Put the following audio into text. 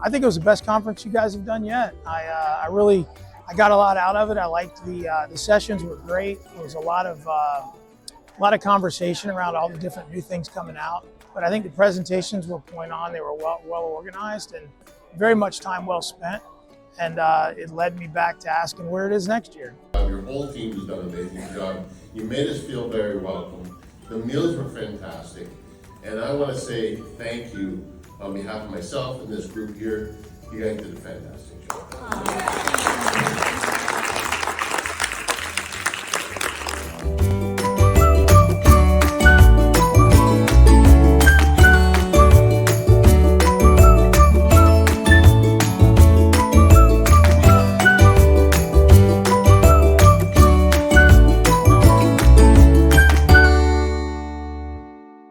I think it was the best conference you guys have done yet. I got a lot out of it. I liked the sessions were great. There was a lot of conversation around all the different new things coming out. But I think the presentations were point on. They were well organized and very much time well spent. And it led me back to asking where it is next year. Your whole team has done an amazing job. You made us feel very welcome. The meals were fantastic. And I want to say thank you on behalf of myself and this group here. You guys did a fantastic job.